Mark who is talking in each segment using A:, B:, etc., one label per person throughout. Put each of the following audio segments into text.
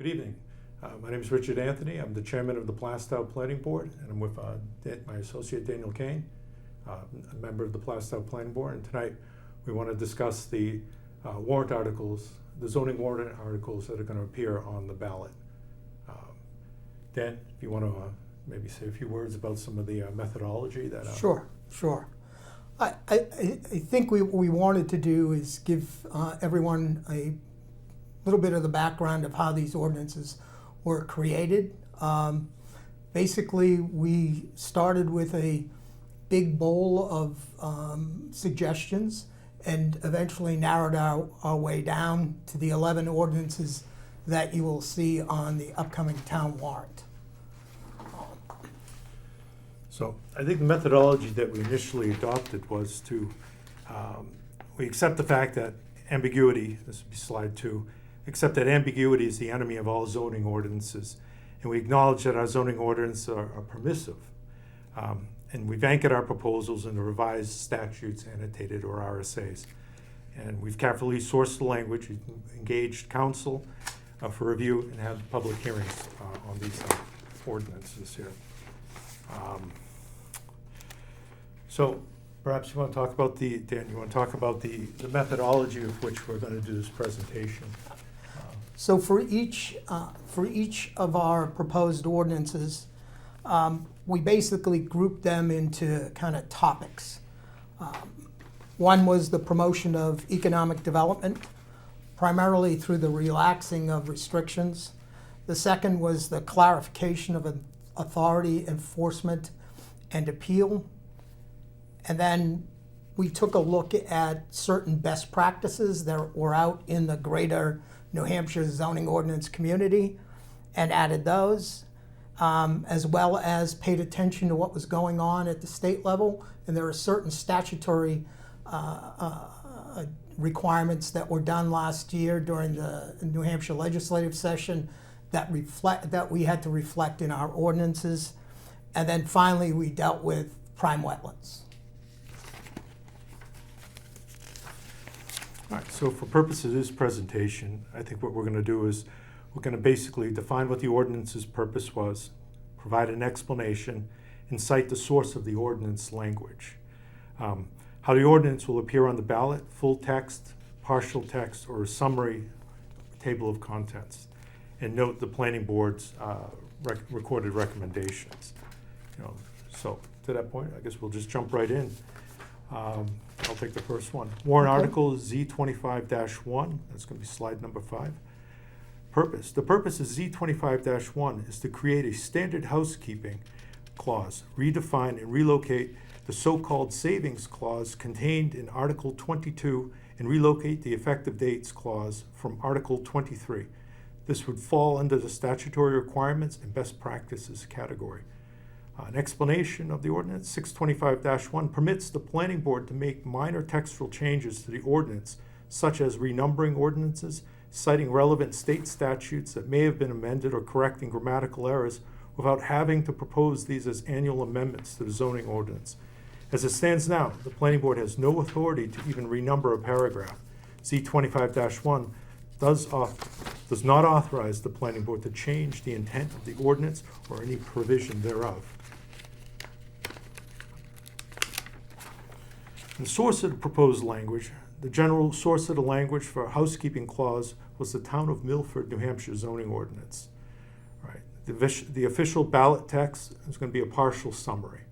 A: Good evening. My name is Richard Anthony. I'm the chairman of the Plaistow Planning Board, and I'm with my associate Daniel Kane, a member of the Plaistow Planning Board. And tonight we want to discuss the warrant articles, the zoning warrant articles that are going to appear on the ballot. Dan, if you want to maybe say a few words about some of the methodology that.
B: Sure. I think what we wanted to do is give everyone a little bit of the background of how these ordinances were created. Basically, we started with a big bowl of suggestions and eventually narrowed our way down to the 11 ordinances that you will see on the upcoming town warrant.
A: So I think the methodology that we initially adopted was to, we accept the fact that ambiguity, this would be slide 2, accept that ambiguity is the enemy of all zoning ordinances, and we acknowledge that our zoning ordinances are permissive. And we've anchored our proposals in the revised statutes annotated, or RSAs. And we've carefully sourced the language, we've engaged counsel for review, and had public hearings on these ordinances here. So perhaps you want to talk about Dan, you want to talk about the methodology of which we're going to do this presentation.
B: So for each of our proposed ordinances, we basically grouped them into kind of topics. One was the promotion of economic development, primarily through the relaxing of restrictions. The second was the clarification of authority, enforcement, and appeal. And then we took a look at certain best practices that were out in the greater New Hampshire zoning ordinance community and added those, as well as paid attention to what was going on at the state level. And there are certain statutory requirements that were done last year during the New Hampshire legislative session that we had to reflect in our ordinances. And then finally, we dealt with prime wetlands.
A: All right, so for purposes of this presentation, I think what we're going to do is we're going to basically define what the ordinance's purpose was, provide an explanation, and cite the source of the ordinance language. How the ordinance will appear on the ballot, full text, partial text, or a summary table of contents, and note the planning board's recorded recommendations. So to that point, I guess we'll just jump right in. I'll take the first one. Warrant article Z25-1. That's going to be slide number 5. Purpose. The purpose of Z25-1 is to create a standard housekeeping clause, redefine and relocate the so-called savings clause contained in Article 22 and relocate the effective dates clause from Article 23. This would fall under the statutory requirements and best practices category. An explanation of the ordinance, 625-1 permits the planning board to make minor textual changes to the ordinance, such as renumbering ordinances, citing relevant state statutes that may have been amended, or correcting grammatical errors without having to propose these as annual amendments to the zoning ordinance. As it stands now, the planning board has no authority to even renumber a paragraph. Z25-1 does not authorize the planning board to change the intent of the ordinance or any provision thereof. The source of the proposed language, the general source of the language for a housekeeping clause was the Town of Milford, New Hampshire zoning ordinance. Right. The official ballot text is going to be a partial summary.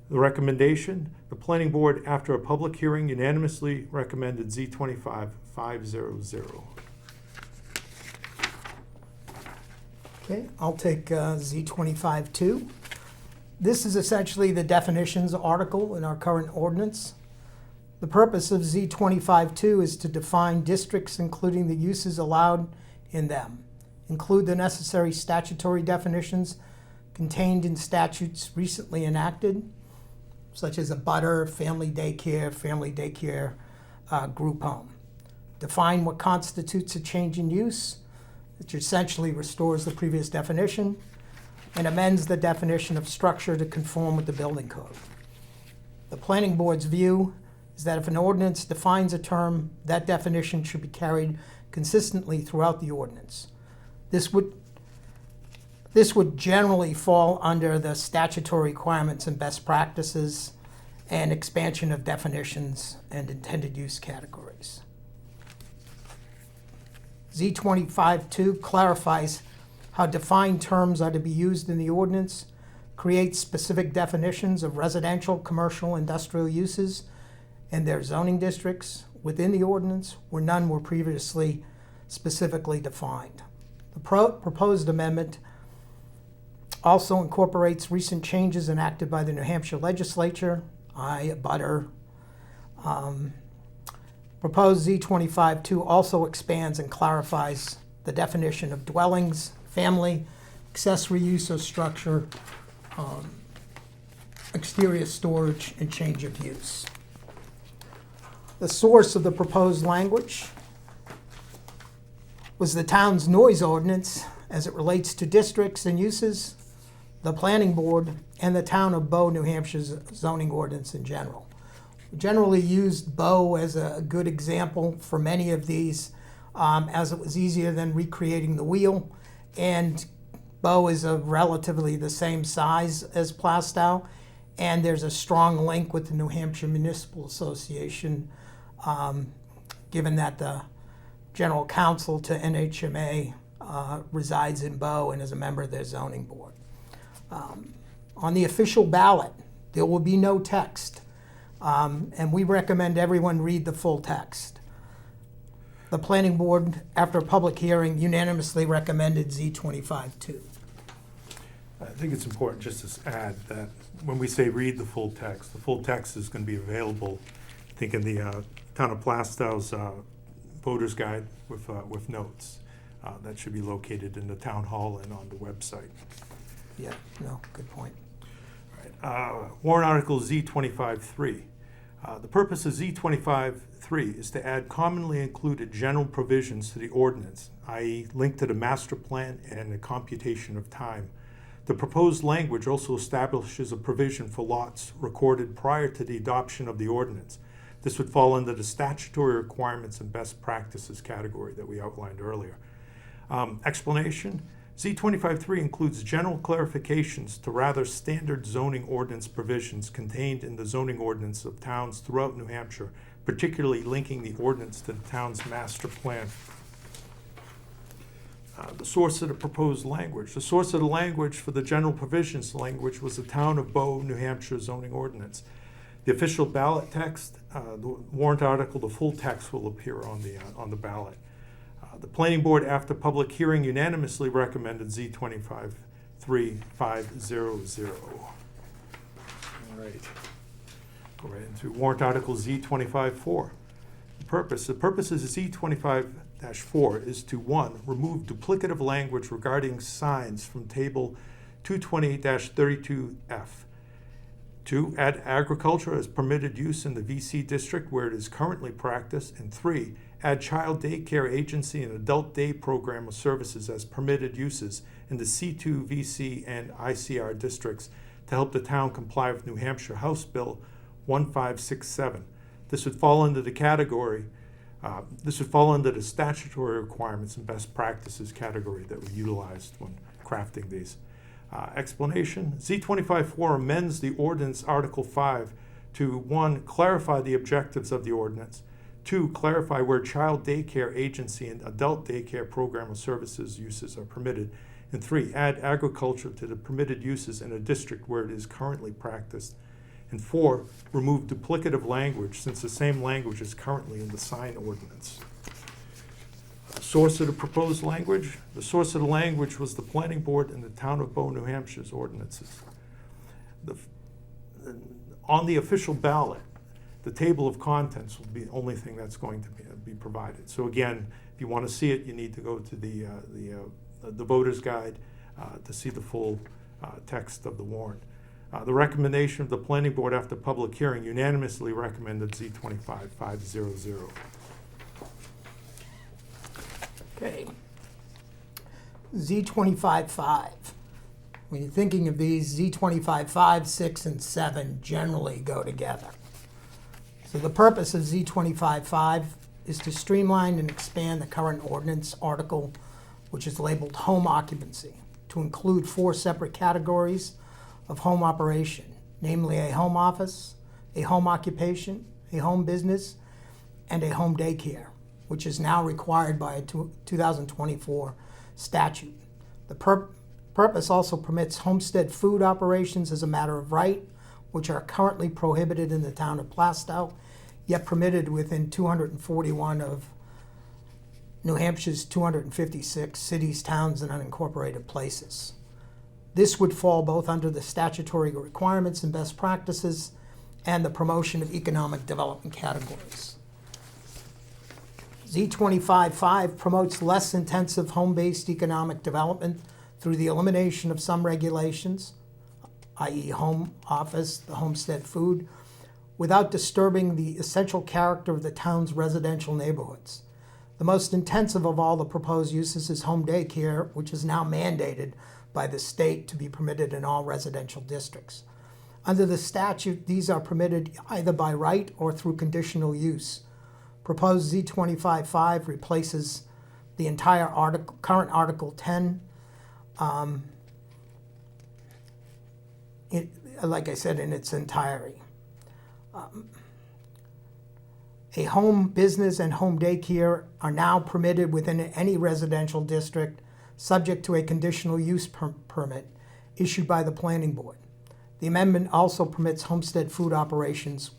A: The recommendation, the planning board, after a public hearing, unanimously recommended Z25-500.
B: Okay, I'll take Z25-2. This is essentially the definitions article in our current ordinance. The purpose of Z25-2 is to define districts, including the uses allowed in them, include the necessary statutory definitions contained in statutes recently enacted, such as a butter, family daycare, group home. Define what constitutes a change in use, which essentially restores the previous definition, and amends the definition of structure to conform with the building code. The planning board's view is that if an ordinance defines a term, that definition should be carried consistently throughout the ordinance. This would generally fall under the statutory requirements and best practices and expansion of definitions and intended use categories. Z25-2 clarifies how defined terms are to be used in the ordinance, creates specific definitions of residential, commercial, industrial uses and their zoning districts within the ordinance where none were previously specifically defined. The proposed amendment also incorporates recent changes enacted by the New Hampshire legislature. Proposed Z25-2 also expands and clarifies the definition of dwellings, family, accessory use of structure, exterior storage, and change of use. The source of the proposed language was the town's noise ordinance as it relates to districts and uses, the planning board, and the town of Bow, New Hampshire's zoning ordinance in general. We generally used Bow as a good example for many of these, as it was easier than recreating the wheel, and Bow is relatively the same size as Plaistow, and there's a strong link with the New Hampshire Municipal Association, given that the general counsel to NHMA resides in Bow and is a member of their zoning board. On the official ballot, there will be no text, and we recommend everyone read the full text. The planning board, after a public hearing, unanimously recommended Z25-2.
A: I think it's important just to add that when we say read the full text is going to be available, I think, in the Town of Plaistow's voter's guide with notes. That should be located in the town hall and on the website.
B: Yeah, no, good point.
A: All right. Warrant Article Z25-3. The purpose of Z25-3 is to add commonly included general provisions to the ordinance, i.e. link to the master plan and the computation of time. The proposed language also establishes a provision for lots recorded prior to the adoption of the ordinance. This would fall under the statutory requirements and best practices category that we outlined earlier. Explanation. Z25-3 includes general clarifications to rather standard zoning ordinance provisions contained in the zoning ordinance of towns throughout New Hampshire, particularly linking the ordinance to the town's master plan. The source of the proposed language. The source of the language for the general provisions language was the Town of Bow, New Hampshire zoning ordinance. The official ballot text, the warrant article, the full text will appear on the ballot. The planning board, after public hearing, unanimously recommended Z25-3500. All right. Go right into warrant article Z25-4. The purpose of Z25-4 is to 1, remove duplicative language regarding signs from table 228-32F. 2, add agriculture as permitted use in the VC district where it is currently practiced. And 3, add child daycare agency and adult day program of services as permitted uses in the C2, VC, and ICR districts to help the town comply with New Hampshire House Bill 1567. This would fall under the category, this would fall under the statutory requirements and best practices category that we utilized when crafting these. Explanation. Z25-4 amends the ordinance Article 5 to 1, clarify the objectives of the ordinance, 2, clarify where child daycare agency and adult daycare program of services uses are permitted, and 3, add agriculture to the permitted uses in a district where it is currently practiced, and 4, remove duplicative language since the same language is currently in the sign ordinance. Source of the proposed language. The source of the language was the planning board and the Town of Bow, New Hampshire's ordinances. On the official ballot, the table of contents will be the only thing that's going to be provided. So again, if you want to see it, you need to go to the voter's guide to see the full text of the warrant. The recommendation of the planning board after public hearing unanimously recommended Z25-500.
B: Okay. Z25-5. When you're thinking of these, Z25-5, 6, and 7 generally go together. So the purpose of Z25-5 is to streamline and expand the current ordinance article which is labeled home occupancy, to include 4 separate categories of home operation, namely a home office, a home occupation, a home business, and a home daycare, which is now required by a 2024 statute. The purpose also permits homestead food operations as a matter of right, which are currently prohibited in the town of Plaistow, yet permitted within 241 of New Hampshire's 256 cities, towns, and unincorporated places. This would fall both under the statutory requirements and best practices and the promotion of economic development categories. Z25.5 promotes less intensive home-based economic development through the elimination of some regulations, i.e. home office, the homestead food, without disturbing the essential character of the town's residential neighborhoods. The most intensive of all the proposed uses is home daycare, which is now mandated by the state to be permitted in all residential districts. Under the statute, these are permitted either by right or through conditional use. Proposed Z25.5 replaces the entire current Article 10, like I said, in its entirety. A home business and home daycare are now permitted within any residential district, subject to a conditional use permit issued by the Planning Board. The amendment also permits homestead food operations,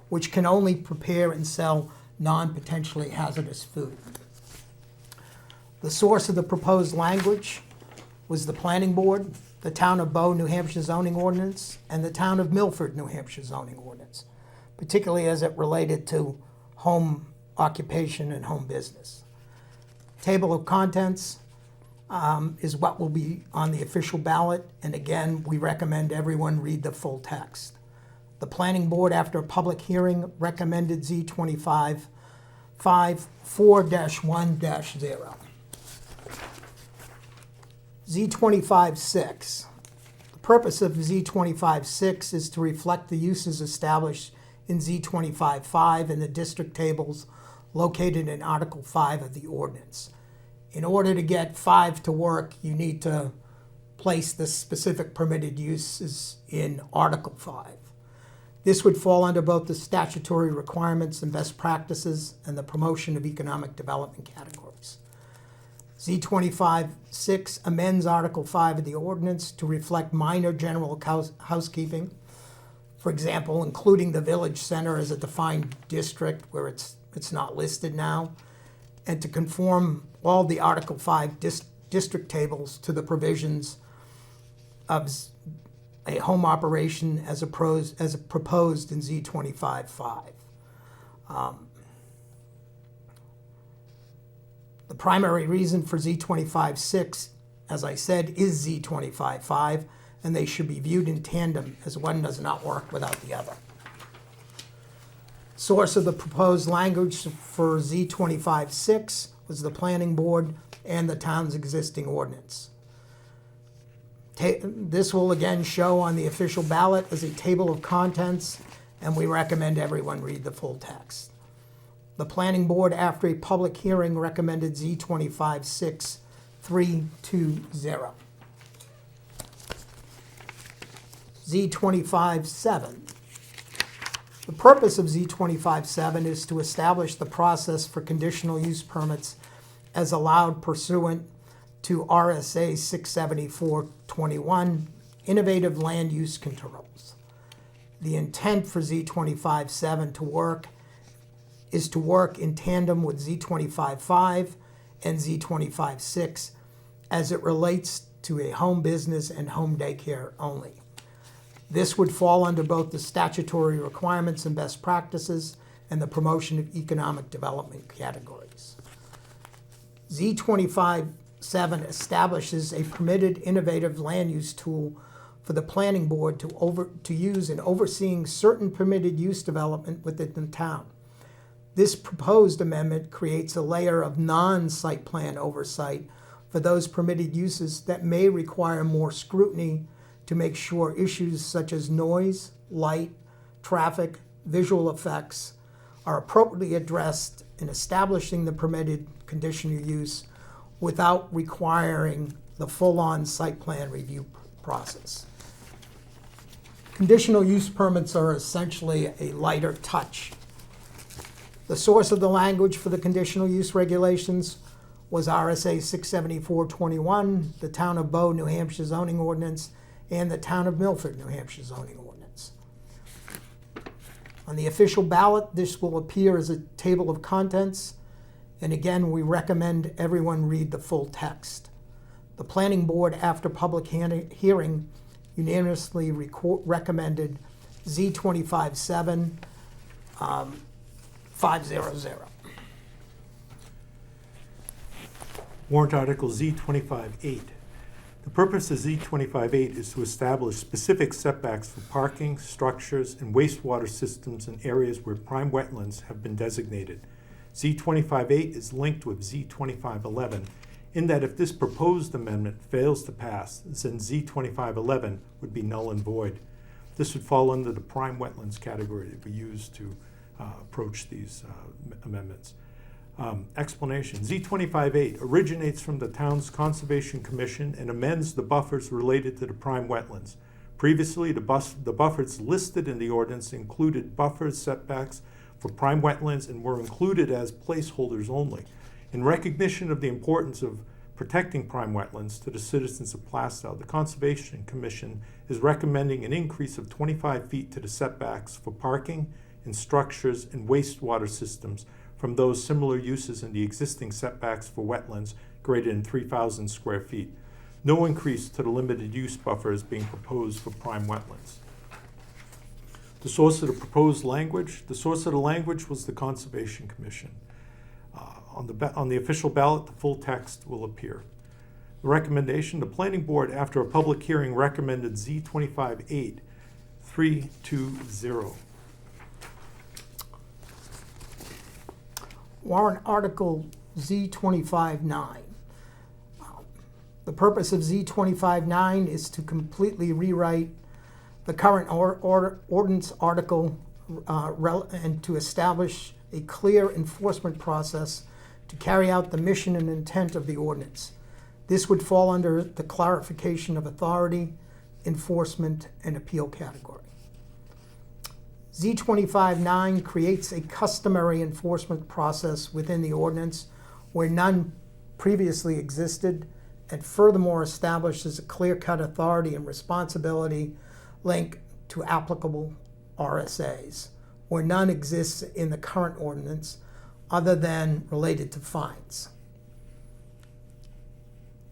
B: which can only prepare and sell non-potentially hazardous food. The source of the proposed language was the Planning Board, the Town of Bow, New Hampshire zoning ordinance, and the Town of Milford, New Hampshire zoning ordinance, particularly as it related to home occupation and home business. Table of contents is what will be on the official ballot, and again, we recommend everyone read the full text. The Planning Board, after a public hearing, recommended Z25.5 4-1-0. Z25.6. The purpose of Z25.6 is to reflect the uses established in Z25.5 in the district tables located in Article 5 of the ordinance. In order to get 5 to work, you need to place the specific permitted uses in Article 5. This would fall under both the statutory requirements and best practices and the promotion of economic development categories. Z25.6 amends Article 5 of the ordinance to reflect minor general housekeeping. For example, including the village center as a defined district where it's not listed now, and to conform all the Article 5 district tables to the provisions of a home operation as proposed in Z25.5. The primary reason for Z25.6, as I said, is Z25.5, and they should be viewed in tandem, as one does not work without the other. Source of the proposed language for Z25.6 was the Planning Board and the town's existing ordinance. This will again show on the official ballot as a table of contents, and we recommend everyone read the full text. The Planning Board, after a public hearing, recommended Z25.6 3-2-0. Z25.7. The purpose of Z25.7 is to establish the process for conditional use permits as allowed pursuant to RSA 674-21, Innovative Land Use Controls. The intent for Z25.7 is to work in tandem with Z25.5 and Z25.6 as it relates to a home business and home daycare only. This would fall under both the statutory requirements and best practices and the promotion of economic development categories. Z25.7 establishes a permitted innovative land use tool for the Planning Board to use in overseeing certain permitted use development within the town. This proposed amendment creates a layer of non-site plan oversight for those permitted uses that may require more scrutiny to make sure issues such as noise, light, traffic, visual effects are appropriately addressed in establishing the permitted conditional use without requiring the full-on site plan review process. Conditional use permits are essentially a lighter touch. The source of the language for the conditional use regulations was RSA 674-21, the Town of Bow, New Hampshire zoning ordinance, and the Town of Milford, New Hampshire zoning ordinance. On the official ballot, this will appear as a table of contents, and again, we recommend everyone read the full text. The Planning Board, after public hearing, unanimously recommended Z25-7, 500.
A: Warrant Article Z25-8. The purpose of Z25-8 is to establish specific setbacks for parking, structures, and wastewater systems in areas where prime wetlands have been designated. Z25-8 is linked with Z25-11 in that if this proposed amendment fails to pass, then Z25-11 would be null and void. This would fall under the prime wetlands category that we use to approach these amendments. Explanation. Z25-8 originates from the town's Conservation Commission and amends the buffers related to the prime wetlands. Previously, the buffers listed in the ordinance included buffers setbacks for prime wetlands and were included as placeholders only. In recognition of the importance of protecting prime wetlands to the citizens of Plaistow, the Conservation Commission is recommending an increase of 25 feet to the setbacks for parking and structures and wastewater systems from those similar uses in the existing setbacks for wetlands greater than 3,000 square feet. No increase to the limited use buffer is being proposed for prime wetlands. The source of the proposed language. The source of the language was the Conservation Commission. On the official ballot, the full text will appear. The recommendation, the Planning Board, after a public hearing, recommended Z25-8, 320.
B: Warrant Article Z25-9. The purpose of Z25-9 is to completely rewrite the current ordinance article and to establish a clear enforcement process to carry out the mission and intent of the ordinance. This would fall under the clarification of authority, enforcement, and appeal category. Z25-9 creates a customary enforcement process within the ordinance where none previously existed, and furthermore establishes a clear-cut authority and responsibility linked to applicable RSAs, where none exists in the current ordinance other than related to fines.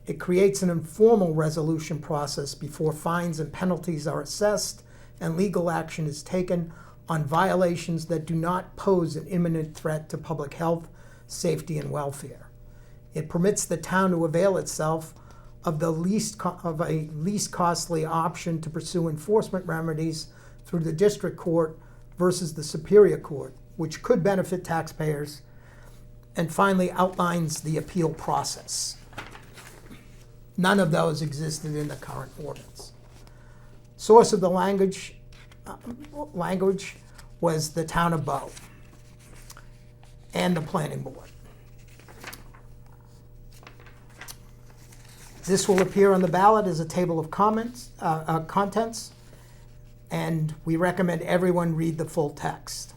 B: It creates an informal resolution process before fines and penalties are assessed and legal action is taken on violations that do not pose an imminent threat to public health, safety, and welfare. It permits the town to avail itself of a least costly option to pursue enforcement remedies through the district court versus the superior court, which could benefit taxpayers, and finally outlines the appeal process. None of those existed in the current ordinance. Source of the language was the Town of Bow and the Planning Board. This will appear on the ballot as a table of contents, and we recommend everyone read the full text.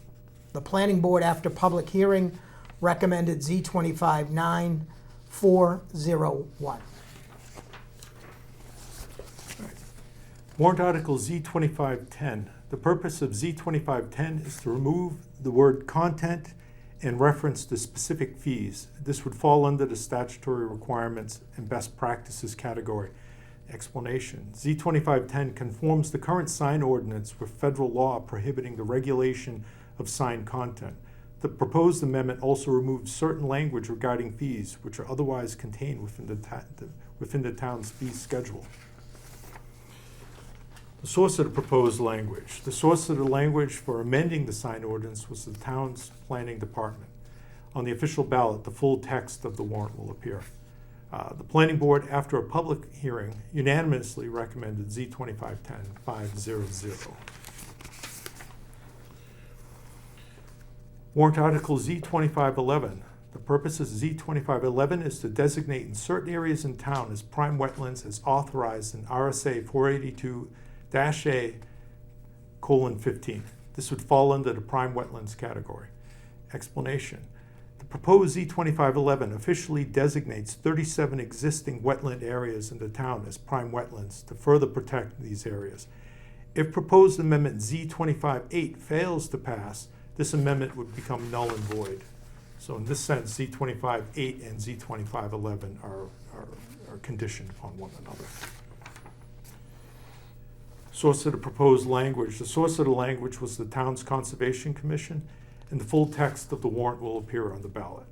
B: The Planning Board, after public hearing, recommended Z25-9, 401.
A: Warrant Article Z25-10. The purpose of Z25-10 is to remove the word content and reference to specific fees. This would fall under the statutory requirements and best practices category. Explanation. Z25-10 conforms the current sign ordinance with federal law prohibiting the regulation of sign content. The proposed amendment also removes certain language regarding fees, which are otherwise contained within the town's fee schedule. The source of the proposed language. The source of the language for amending the sign ordinance was the town's planning department. On the official ballot, the full text of the warrant will appear. The Planning Board, after a public hearing, unanimously recommended Z25-10, 500. Warrant Article Z25-11. The purpose of Z2511 is to designate in certain areas in town as prime wetlands as authorized in RSA 482-A:15. This would fall under the prime wetlands category. Explanation. The proposed Z2511 officially designates 37 existing wetland areas in the town as prime wetlands to further protect these areas. If proposed amendment Z25-8 fails to pass, this amendment would become null and void. So in this sense, Z25-8 and Z25-11 are conditioned upon one another. Source of the proposed language. The source of the language was the town's Conservation Commission, and the full text of the warrant will appear on the ballot.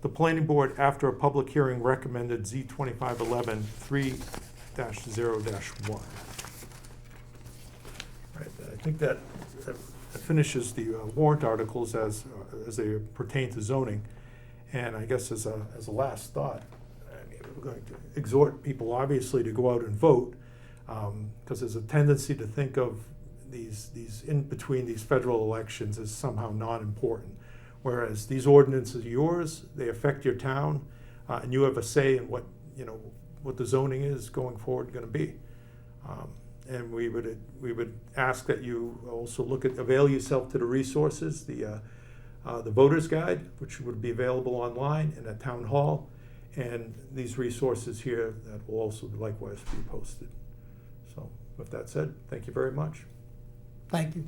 A: The Planning Board, after a public hearing, recommended Z25-11 3-0-1. Right, I think that finishes the warrant articles as they pertain to zoning. And I guess as a last thought, I mean, we're going to exhort people obviously to go out and vote, because there's a tendency to think of these in between these federal elections as somehow not important. Whereas these ordinances are yours, they affect your town, and you have a say in what the zoning is going forward going to be. And we would ask that you also avail yourself to the resources, the voter's guide, which would be available online and at town hall, and these resources here that will also likewise be posted. So with that said, thank you very much.
B: Thank you.